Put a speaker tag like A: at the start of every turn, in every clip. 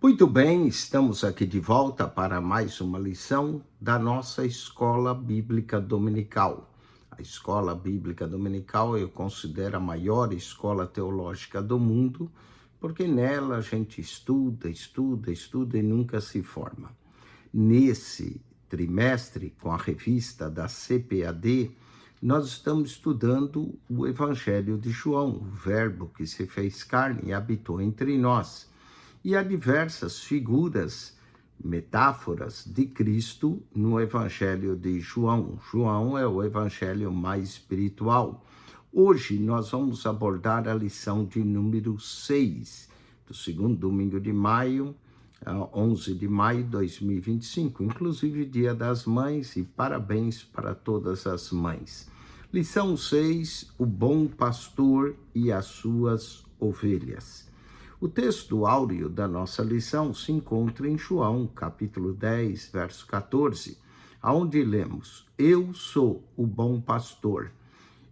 A: Muito bem, estamos aqui de volta para mais uma lição da nossa Escola Bíblica Dominical. A Escola Bíblica Dominical eu considero a maior escola teológica do mundo, porque nela a gente estuda e nunca se forma. Nesse trimestre, com a revista da CPAD, nós estamos estudando o Evangelho de João, o Verbo que se fez carne e habitou entre nós. E há diversas figuras, metáforas de Cristo no Evangelho de João. João é o evangelho mais espiritual. Hoje nós vamos abordar a lição de número 6, do segundo domingo de maio, 11 de maio de 2025, inclusive Dia das Mães, e parabéns para todas as mães. Lição 6, o bom pastor e as suas ovelhas. O texto áureo da nossa lição se encontra em João, capítulo 10, verso 14, onde lemos: Eu sou o bom pastor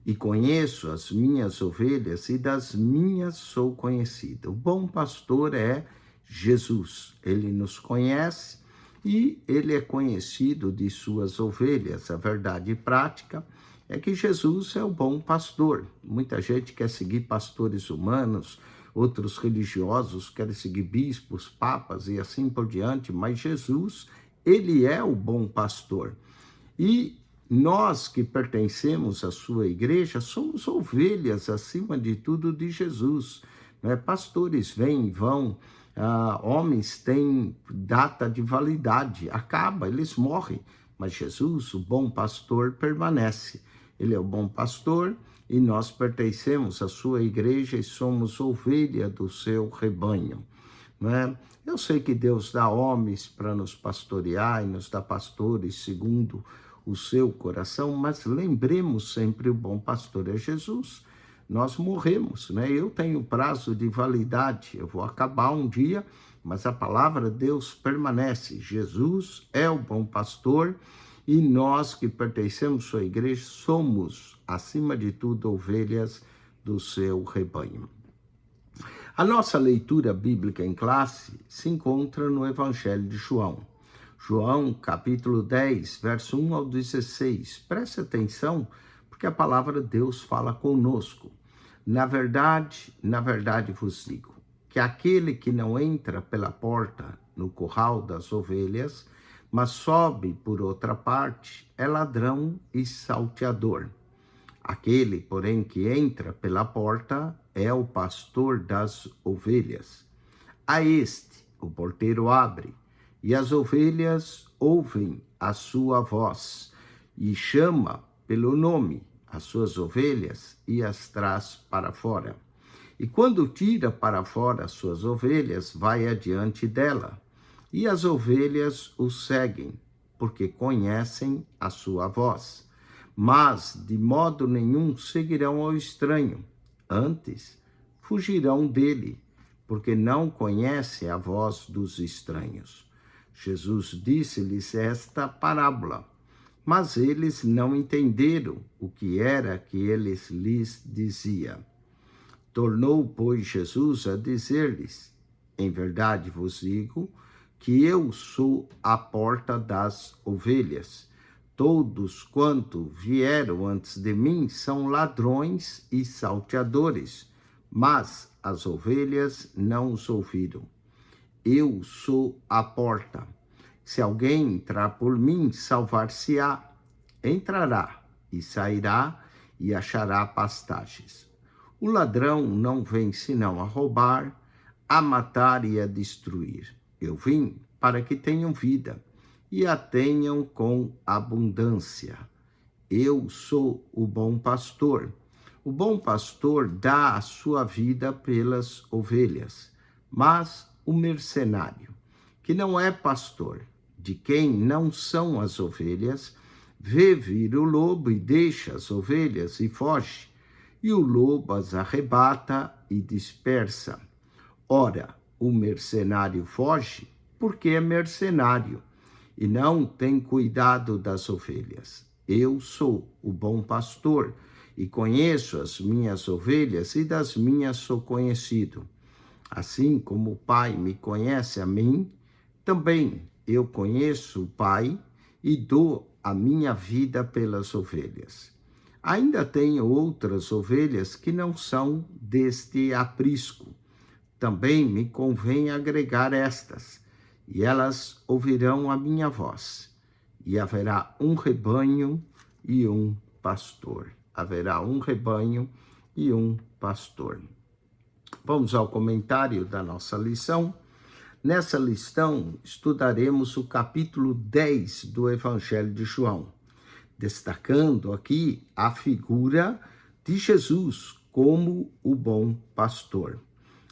A: e conheço as minhas ovelhas e das minhas sou conhecido. O bom pastor é Jesus. Ele nos conhece e ele é conhecido de suas ovelhas. A verdade prática é que Jesus é o bom pastor. Muita gente quer seguir pastores humanos, outros religiosos querem seguir bispos, papas e assim por diante, mas Jesus, ele é o bom pastor. E nós que pertencemos à sua igreja somos ovelhas, acima de tudo, de Jesus. Pastores vêm e vão, homens têm data de validade, acaba, eles morrem, mas Jesus, o bom pastor, permanece. Ele é o bom pastor e nós pertencemos à sua igreja e somos ovelha do seu rebanho. Eu sei que Deus dá homens para nos pastorear e nos dá pastores segundo o seu coração, mas lembremos sempre o bom pastor é Jesus. Nós morremos, Eu tenho prazo de validade, eu vou acabar um dia, mas a palavra de Deus permanece. Jesus é o bom pastor e nós que pertencemos à sua igreja somos, acima de tudo, ovelhas do seu rebanho. A nossa leitura bíblica em classe se encontra no Evangelho de João. João, capítulo 10, verso 1 ao 16. Preste atenção, porque a palavra de Deus fala conosco. Na verdade vos digo, que aquele que não entra pela porta no curral das ovelhas, mas sobe por outra parte, é ladrão e salteador. Aquele, porém, que entra pela porta é o pastor das ovelhas. A este o porteiro abre, e as ovelhas ouvem a sua voz, e chama pelo nome as suas ovelhas e as traz para fora. E quando tira para fora as suas ovelhas, vai adiante dela. E as ovelhas o seguem, porque conhecem a sua voz. Mas de modo nenhum seguirão ao estranho. Antes, fugirão dele, porque não conhecem a voz dos estranhos. Jesus disse-lhes esta parábola, mas eles não entenderam o que era que ele lhes dizia. Tornou, pois, Jesus a dizer-lhes: Em verdade vos digo que eu sou a porta das ovelhas. Todos quanto vieram antes de mim são ladrões e salteadores, mas as ovelhas não os ouviram. Eu sou a porta. Se alguém entrar por mim, salvar-se-á. Entrará e sairá e achará pastagens. O ladrão não vem senão a roubar, a matar e a destruir. Eu vim para que tenham vida e a tenham com abundância. Eu sou o bom pastor. O bom pastor dá a sua vida pelas ovelhas, mas o mercenário, que não é pastor, de quem não são as ovelhas, vê vir o lobo e deixa as ovelhas e foge, e o lobo as arrebata e dispersa. Ora, o mercenário foge porque é mercenário e não tem cuidado das ovelhas. Eu sou o bom pastor e conheço as minhas ovelhas e das minhas sou conhecido. Assim como o Pai me conhece a mim, também eu conheço o Pai e dou a minha vida pelas ovelhas. Ainda tenho outras ovelhas que não são deste aprisco. Também me convém agregar estas, e elas ouvirão a minha voz. E haverá um rebanho e um pastor. Haverá um rebanho e um pastor. Vamos ao comentário da nossa lição. Nessa lição, estudaremos o capítulo 10 do Evangelho de João, destacando aqui a figura de Jesus como o bom pastor,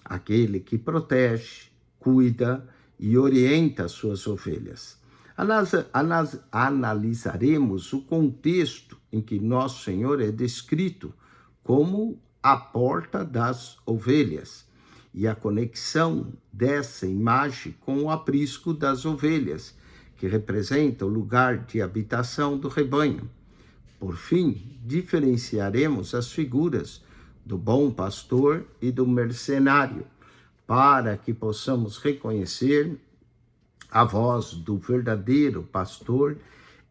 A: aquele que protege, cuida e orienta suas ovelhas. Analisaremos o contexto em que nosso Senhor é descrito como a porta das ovelhas e a conexão dessa imagem com o aprisco das ovelhas, que representa o lugar de habitação do rebanho. Por fim, diferenciaremos as figuras do bom pastor e do mercenário, para que possamos reconhecer a voz do verdadeiro pastor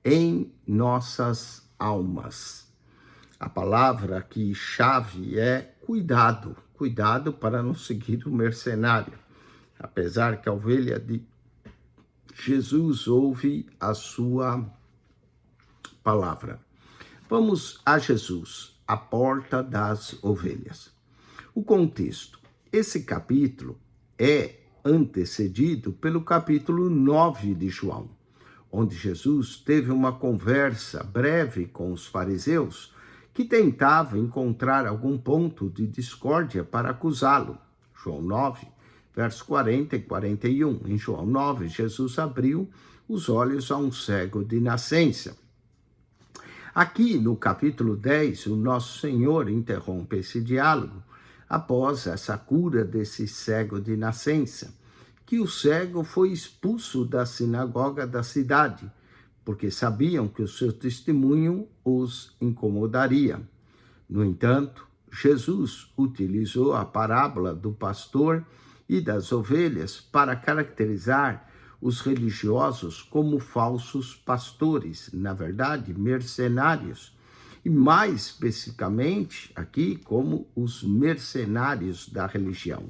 A: em nossas almas. A palavra aqui chave é cuidado, cuidado para não seguir o mercenário. Apesar que a ovelha de Jesus ouve a sua palavra. Vamos a Jesus, a porta das ovelhas. O contexto. Esse capítulo é antecedido pelo capítulo 9 de João, onde Jesus teve uma conversa breve com os fariseus que tentavam encontrar algum ponto de discórdia para acusá-lo. João 9, versos 40 e 41. Em João 9, Jesus abriu os olhos a um cego de nascença. Aqui no capítulo 10, o nosso Senhor interrompe esse diálogo após essa cura desse cego de nascença, que o cego foi expulso da sinagoga da cidade, porque sabiam que o seu testemunho os incomodaria. No entanto, Jesus utilizou a parábola do pastor e das ovelhas para caracterizar os religiosos como falsos pastores, na verdade, mercenários, e mais especificamente aqui como os mercenários da religião.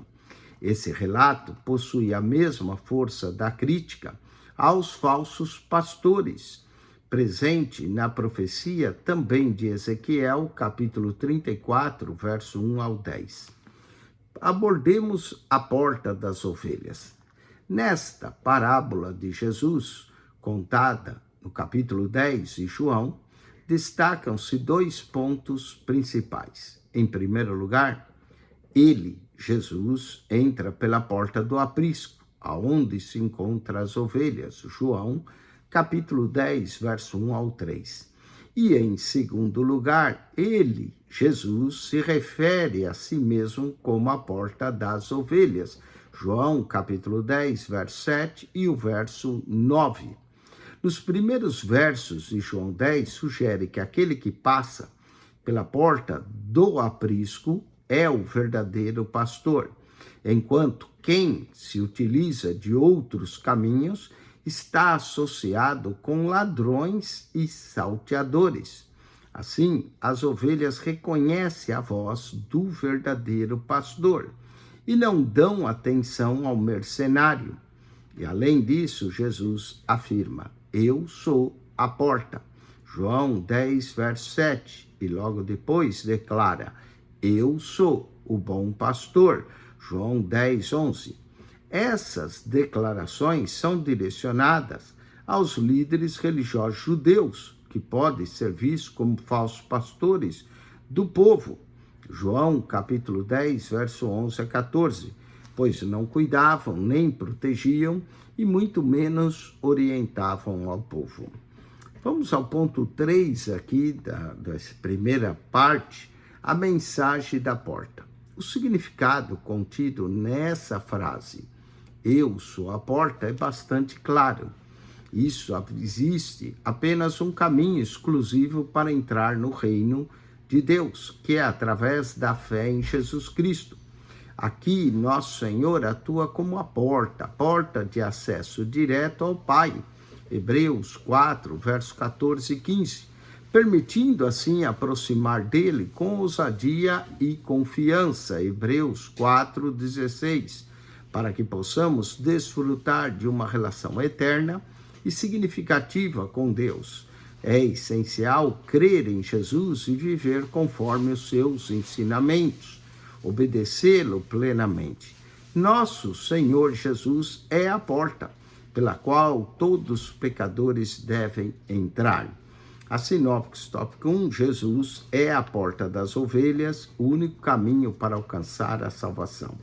A: Esse relato possui a mesma força da crítica aos falsos pastores, presente na profecia também de Ezequiel, capítulo 34, verso 1 ao 10. Abordemos a porta das ovelhas. Nesta parábola de Jesus, contada no capítulo 10 de João, destacam-se dois pontos principais. Em primeiro lugar, ele, Jesus, entra pela porta do aprisco, aonde se encontram as ovelhas. João, capítulo 10, verso 1 ao 3. E em segundo lugar, ele, Jesus, se refere a si mesmo como a porta das ovelhas. João, capítulo 10, verso 7 e o verso 9. Nos primeiros versos de João 10, sugere que aquele que passa pela porta do aprisco é o verdadeiro pastor, enquanto quem se utiliza de outros caminhos está associado com ladrões e salteadores. Assim, as ovelhas reconhecem a voz do verdadeiro pastor e não dão atenção ao mercenário. E além disso, Jesus afirma: eu sou a porta. João 10, verso 7. E logo depois declara: eu sou o bom pastor. João 10, 11. Essas declarações são direcionadas aos líderes religiosos judeus, que podem ser vistos como falsos pastores do povo. João, capítulo 10, verso 11 a 14. Pois não cuidavam, nem protegiam, e muito menos orientavam ao povo. Vamos ao ponto 3 aqui dessa primeira parte, a mensagem da porta. O significado contido nessa frase, eu sou a porta, é bastante claro. Existe apenas um caminho exclusivo para entrar no reino de Deus, que é através da fé em Jesus Cristo. Aqui, nosso Senhor atua como a porta de acesso direto ao Pai. Hebreus 4, versos 14 e 15, permitindo assim aproximar dele com ousadia e confiança. Hebreus 4, 16, para que possamos desfrutar de uma relação eterna e significativa com Deus. É essencial crer em Jesus e viver conforme os seus ensinamentos, obedecê-lo plenamente. Nosso Senhor Jesus é a porta pela qual todos os pecadores devem entrar. A sinopse tópico 1, Jesus é a porta das ovelhas, o único caminho para alcançar a salvação.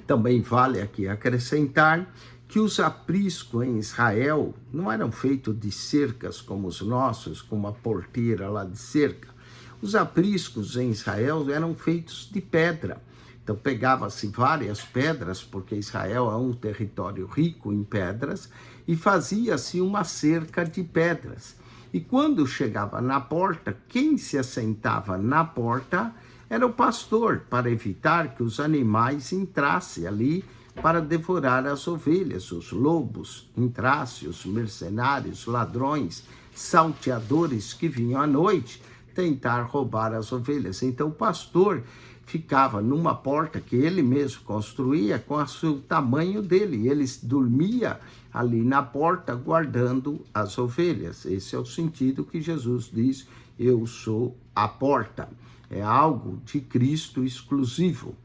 A: Também vale aqui acrescentar que os apriscos em Israel não eram feitos de cercas como os nossos, com uma porteira lá de cerca. Os apriscos em Israel eram feitos de pedra. Então pegava-se várias pedras, porque Israel é um território rico em pedras, e fazia-se uma cerca de pedras. E quando chegava na porta, quem se assentava na porta era o pastor, para evitar que os animais entrassem ali para devorar as ovelhas. Os lobos entrassem, os mercenários, ladrões, salteadores que vinham à noite tentar roubar as ovelhas. Então o pastor ficava numa porta que ele mesmo construía com o seu tamanho dele. Ele dormia ali na porta guardando as ovelhas. Esse é o sentido que Jesus diz: eu sou a porta. É algo de Cristo exclusivo.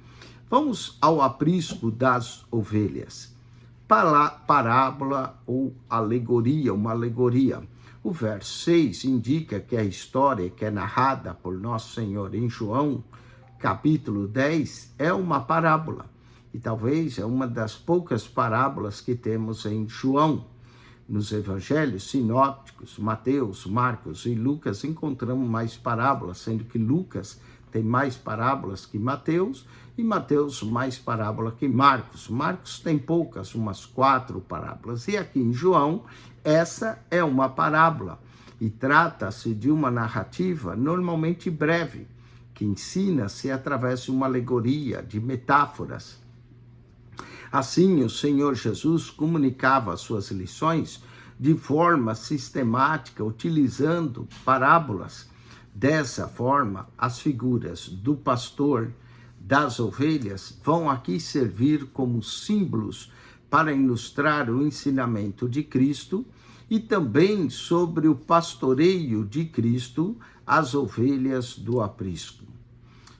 A: Vamos ao aprisco das ovelhas. Parábola ou alegoria, uma alegoria. O verso 6 indica que a história que é narrada por Nosso Senhor em João, capítulo 10, é uma parábola. E talvez é uma das poucas parábolas que temos em João. Nos evangelhos sinópticos, Mateus, Marcos e Lucas, encontramos mais parábolas, sendo que Lucas tem mais parábolas que Mateus, e Mateus mais parábola que Marcos. Marcos tem poucas, umas 4 parábolas. E aqui em João, essa é uma parábola. E trata-se de uma narrativa normalmente breve, que ensina-se através de uma alegoria, de metáforas. Assim, o Senhor Jesus comunicava as suas lições de forma sistemática, utilizando parábolas. Dessa forma, as figuras do pastor, das ovelhas, vão aqui servir como símbolos para ilustrar o ensinamento de Cristo e também sobre o pastoreio de Cristo, as ovelhas do aprisco.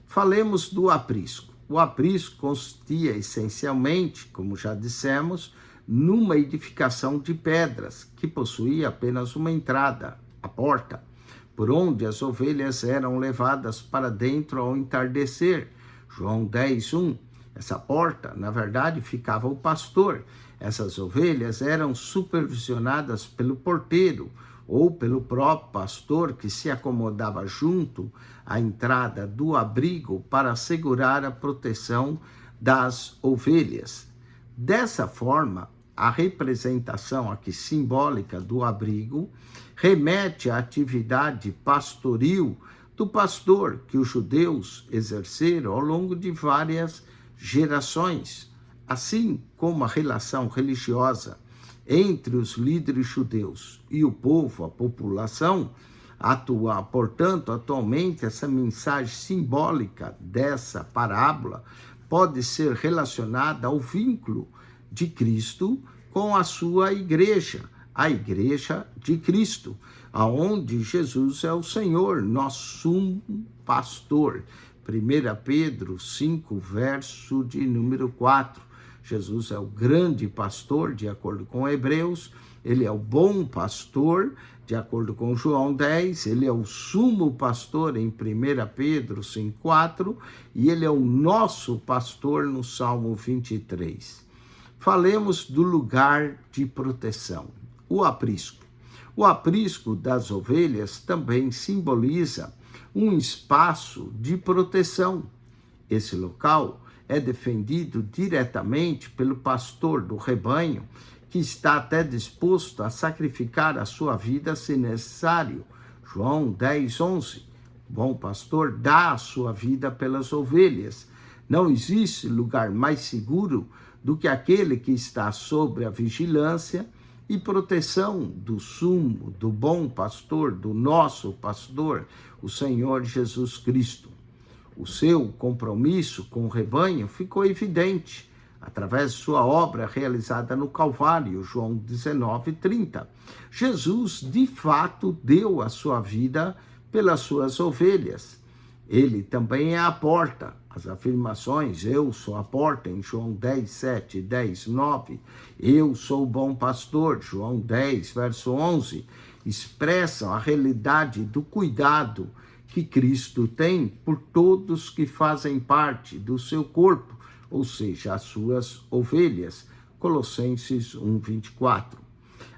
A: Falemos do aprisco. O aprisco consistia essencialmente, como já dissemos, numa edificação de pedras, que possuía apenas uma entrada, a porta, por onde as ovelhas eram levadas para dentro ao entardecer. João 10, 1. Essa porta, na verdade, ficava o pastor. Essas ovelhas eram supervisionadas pelo porteiro ou pelo próprio pastor, que se acomodava junto à entrada do abrigo para assegurar a proteção das ovelhas. Dessa forma, a representação aqui simbólica do abrigo remete à atividade pastoril do pastor que os judeus exerceram ao longo de várias gerações, assim como a relação religiosa entre os líderes judeus e o povo, a população, portanto, atualmente, essa mensagem simbólica dessa parábola pode ser relacionada ao vínculo de Cristo com a sua igreja, a igreja de Cristo, aonde Jesus é o Senhor, nosso sumo pastor. 1 Pedro 5, verso de número 4. Jesus é o grande pastor, de acordo com Hebreus. Ele é o bom pastor, de acordo com João 10. Ele é o sumo pastor, em 1 Pedro 5, 4. E ele é o nosso pastor, no Salmo 23. Falemos do lugar de proteção, o aprisco. O aprisco das ovelhas também simboliza um espaço de proteção. Esse local é defendido diretamente pelo pastor do rebanho, que está até disposto a sacrificar a sua vida se necessário. João 10, 11. O bom pastor dá a sua vida pelas ovelhas. Não existe lugar mais seguro do que aquele que está sob a vigilância e proteção do sumo, do bom pastor, do nosso pastor, o Senhor Jesus Cristo. O seu compromisso com o rebanho ficou evidente através de sua obra realizada no Calvário, João 19:30. Jesus, de fato, deu a sua vida pelas suas ovelhas. Ele também é a porta. As afirmações, eu sou a porta, em João 10:7, 10:9, eu sou o bom pastor, João 10, verso 11, expressam a realidade do cuidado que Cristo tem por todos que fazem parte do seu corpo, ou seja, as suas ovelhas, Colossenses 1:24.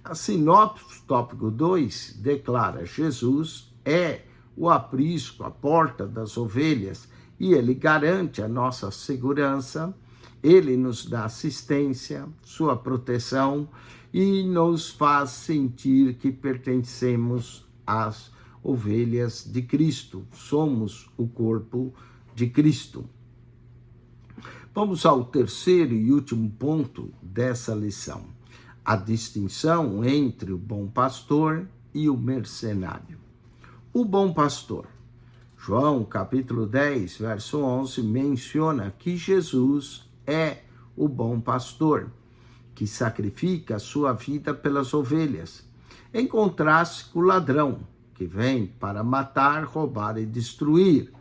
A: A sinopse, tópico 2, declara: Jesus é o aprisco, a porta das ovelhas, e ele garante a nossa segurança, ele nos dá assistência, sua proteção e nos faz sentir que pertencemos às ovelhas de Cristo. Somos o corpo de Cristo. Vamos ao terceiro e último ponto dessa lição: a distinção entre o bom pastor e o mercenário. O bom pastor. João, capítulo 10, verso 11, menciona que Jesus é o bom pastor, que sacrifica a sua vida pelas ovelhas, em contraste com o ladrão, que vem para matar, roubar e destruir.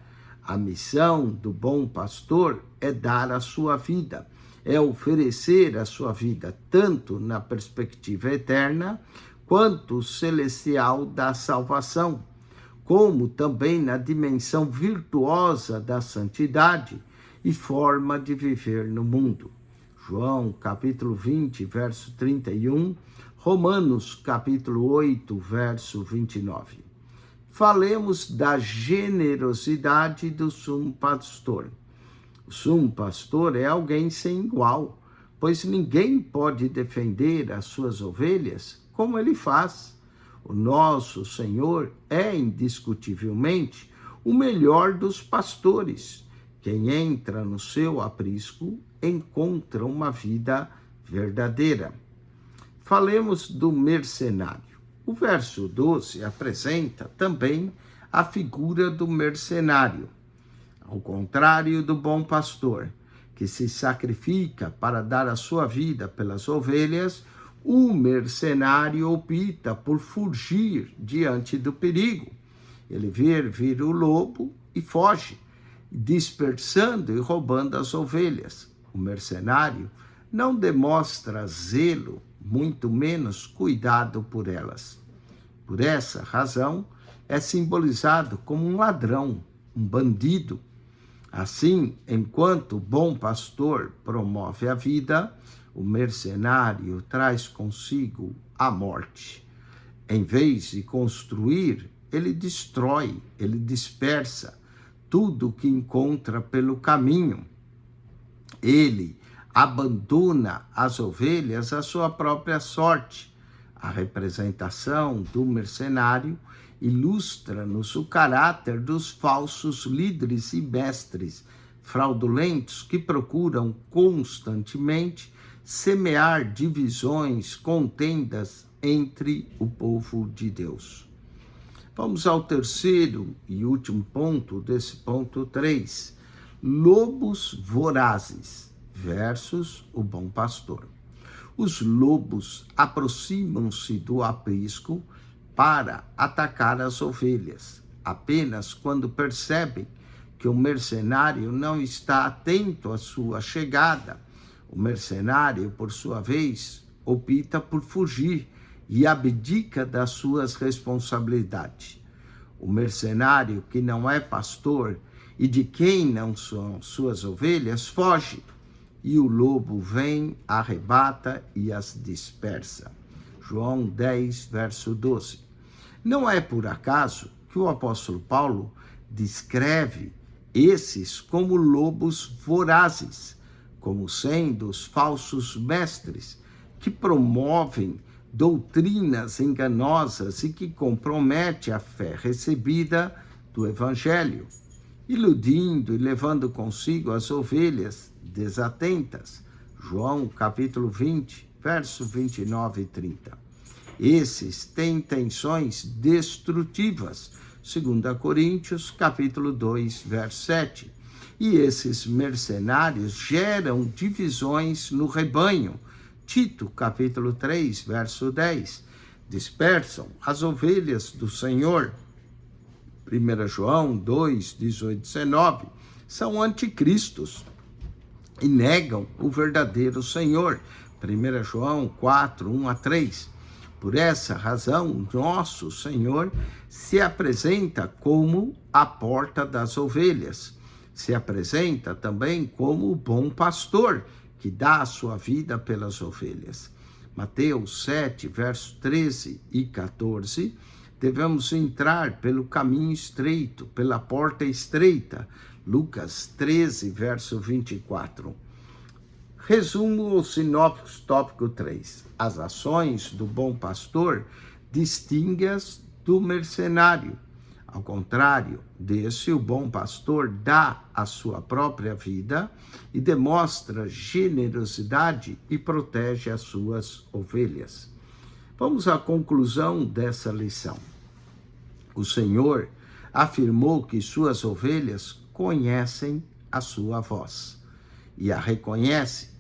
A: A missão do bom pastor é dar a sua vida, é oferecer a sua vida, tanto na perspectiva eterna, quanto celestial da salvação, como também na dimensão virtuosa da santidade e forma de viver no mundo. João, capítulo 20, verso 31, Romanos, capítulo 8, verso 29. Falemos da generosidade do sumo pastor. O sumo pastor é alguém sem igual, pois ninguém pode defender as suas ovelhas como ele faz. O nosso Senhor é indiscutivelmente o melhor dos pastores. Quem entra no seu aprisco encontra uma vida verdadeira. Falemos do mercenário. O verso 12 apresenta também a figura do mercenário. Ao contrário do bom pastor, que se sacrifica para dar a sua vida pelas ovelhas, o mercenário opta por fugir diante do perigo. Ele vê vir o lobo e foge, dispersando e roubando as ovelhas. O mercenário não demonstra zelo, muito menos cuidado por elas. Por essa razão, é simbolizado como um ladrão, um bandido. Assim, enquanto o bom pastor promove a vida, o mercenário traz consigo a morte. Em vez de construir, ele destrói, ele dispersa tudo o que encontra pelo caminho. Ele abandona as ovelhas à sua própria sorte. A representação do mercenário ilustra-nos o caráter dos falsos líderes e mestres fraudulentos que procuram constantemente semear divisões, contendas entre o povo de Deus. Vamos ao terceiro e último ponto desse ponto 3. Lobos vorazes versus o bom pastor. Os lobos aproximam-se do aprisco para atacar as ovelhas, apenas quando percebem que o mercenário não está atento à sua chegada. O mercenário, por sua vez, opta por fugir e abdica das suas responsabilidades. O mercenário, que não é pastor e de quem não são suas ovelhas, foge, e o lobo vem, arrebata e as dispersa. João 10, verso 12. Não é por acaso que o apóstolo Paulo descreve esses como lobos vorazes, como sendo os falsos mestres que promovem doutrinas enganosas e que comprometem a fé recebida do Evangelho. iludindo e levando consigo as ovelhas desatentas. João capítulo 20, verso 29 e 30. Esses têm intenções destrutivas. 2 Coríntios capítulo 2, verso 7. E esses mercenários geram divisões no rebanho. Tito capítulo 3, verso 10. Dispersam as ovelhas do Senhor. 1 João 2, 18, 19. São anticristos e negam o verdadeiro Senhor. 1 João 4, 1 a 3. Por essa razão, nosso Senhor se apresenta como a porta das ovelhas. Se apresenta também como o bom pastor, que dá a sua vida pelas ovelhas. Mateus 7, verso 13 e 14, devemos entrar pelo caminho estreito, pela porta estreita. Lucas 13, verso 24. Resumo o sinopse tópico 3. As ações do bom pastor distinguem-as do mercenário. Ao contrário desse, o bom pastor dá a sua própria vida e demonstra generosidade e protege as suas ovelhas. Vamos à conclusão dessa lição. O Senhor afirmou que suas ovelhas conhecem a sua voz e a reconhecem,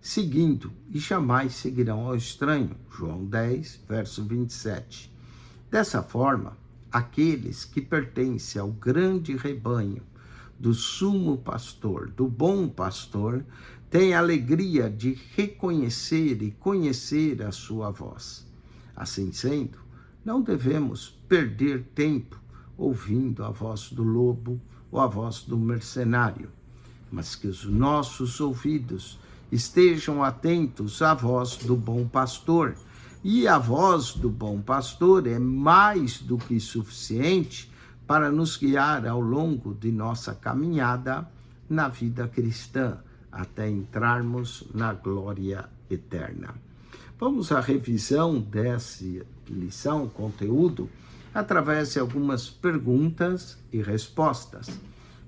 A: seguindo, e jamais seguirão ao estranho. João 10, verso 27. Dessa forma, aqueles que pertencem ao grande rebanho do sumo pastor, do bom pastor, têm a alegria de reconhecer e conhecer a sua voz. Assim sendo, não devemos perder tempo ouvindo a voz do lobo ou a voz do mercenário, mas que os nossos ouvidos estejam atentos à voz do bom pastor. E a voz do bom pastor é mais do que suficiente para nos guiar ao longo de nossa caminhada na vida cristã, até entrarmos na glória eterna. Vamos à revisão dessa lição, conteúdo, através de algumas perguntas e respostas.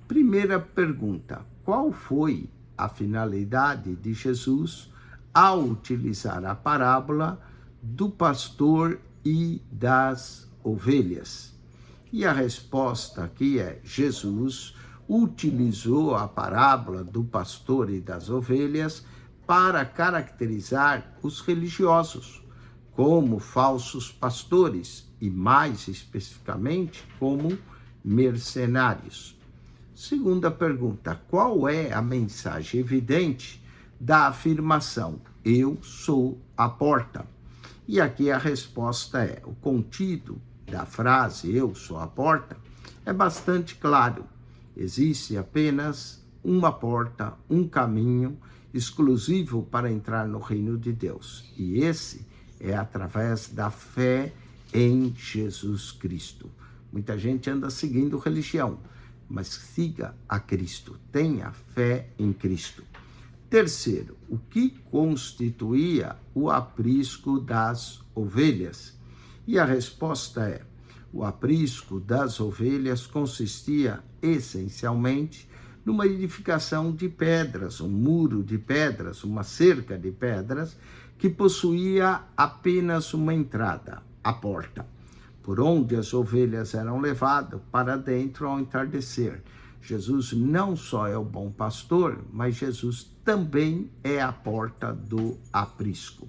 A: Primeira pergunta: qual foi a finalidade de Jesus ao utilizar a parábola do pastor e das ovelhas? E a resposta aqui é: Jesus utilizou a parábola do pastor e das ovelhas para caracterizar os religiosos como falsos pastores e, mais especificamente, como mercenários. Segunda pergunta: qual é a mensagem evidente da afirmação "Eu sou a porta"? E aqui a resposta é: o conteúdo da frase "Eu sou a porta" é bastante claro. Existe apenas uma porta, um caminho exclusivo para entrar no reino de Deus. E esse é através da fé em Jesus Cristo. Muita gente anda seguindo religião, mas siga a Cristo, tenha fé em Cristo. Terceiro, o que constituía o aprisco das ovelhas? E a resposta é: o aprisco das ovelhas consistia essencialmente numa edificação de pedras, um muro de pedras, uma cerca de pedras, que possuía apenas uma entrada, a porta, por onde as ovelhas eram levadas para dentro ao entardecer. Jesus não só é o bom pastor, mas Jesus também é a porta do aprisco.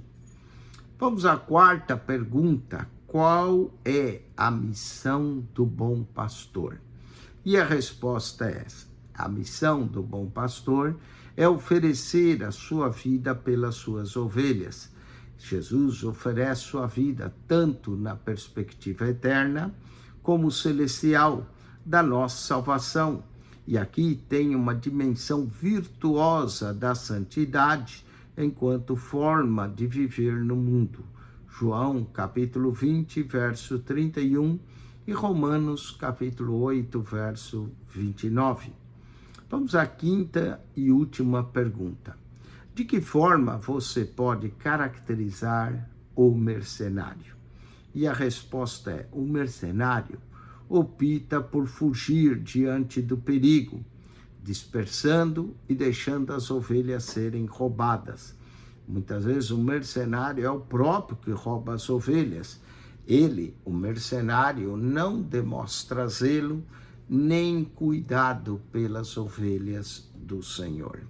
A: Vamos à quarta pergunta: qual é a missão do bom pastor? E a resposta é essa: a missão do bom pastor é oferecer a sua vida pelas suas ovelhas. Jesus oferece sua vida tanto na perspectiva eterna como celestial da nossa salvação. E aqui tem uma dimensão virtuosa da santidade enquanto forma de viver no mundo. João capítulo 20, verso 31 e Romanos capítulo 8, verso 29. Vamos à quinta e última pergunta: de que forma você pode caracterizar o mercenário? E a resposta é: o mercenário opta por fugir diante do perigo, dispersando e deixando as ovelhas serem roubadas. Muitas vezes o mercenário é o próprio que rouba as ovelhas. Ele, o mercenário, não demonstra zelo nem cuidado pelas ovelhas do Senhor.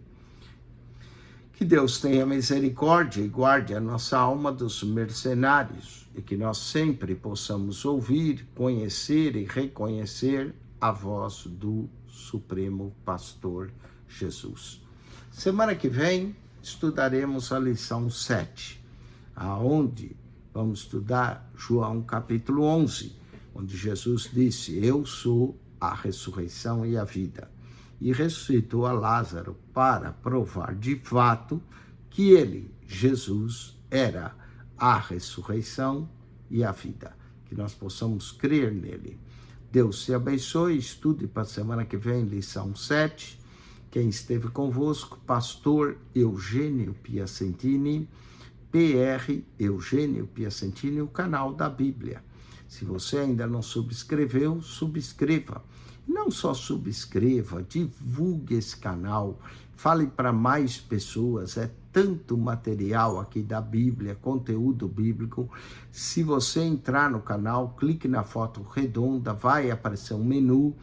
A: Que Deus tenha misericórdia e guarde a nossa alma dos mercenários e que nós sempre possamos ouvir, conhecer e reconhecer a voz do Supremo Pastor Jesus. Semana que vem estudaremos a lição 7, aonde vamos estudar João capítulo 11, onde Jesus disse: eu sou a ressurreição e a vida. E ressuscitou a Lázaro para provar de fato que ele, Jesus, era a ressurreição e a vida. Que nós possamos crer nele. Deus te abençoe, estude para a semana que vem, lição 7. Quem esteve convosco, pastor Eugênio Piacentini, PR Eugênio Piacentini, o canal da Bíblia. Se você ainda não subscreveu, subscreva. Não só subscreva, divulgue esse canal, fale para mais pessoas, é tanto material aqui da Bíblia, conteúdo bíblico. Se você entrar no canal, clique na foto redonda, vai aparecer um menu,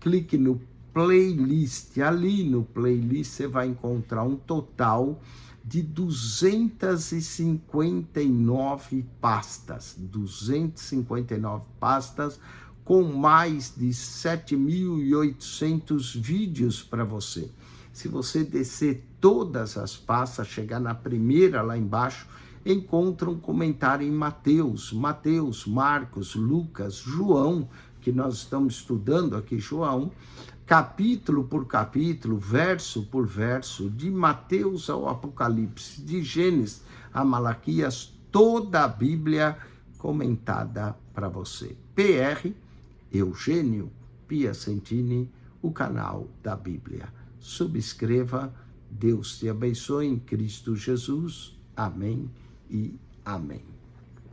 A: clique no playlist, ali no playlist você vai encontrar um total de 259 pastas, 259 pastas, com mais de 7.800 vídeos para você. Se você descer todas as pastas, chegar na primeira lá embaixo, encontra um comentário em Mateus, Marcos, Lucas, João, que nós estamos estudando aqui, João, capítulo por capítulo, verso por verso, de Mateus ao Apocalipse, de Gênesis a Malaquias, toda a Bíblia comentada para você. PR Eugênio Piacentini, o canal da Bíblia. Subscreva, Deus te abençoe em Cristo Jesus. Amém e amém.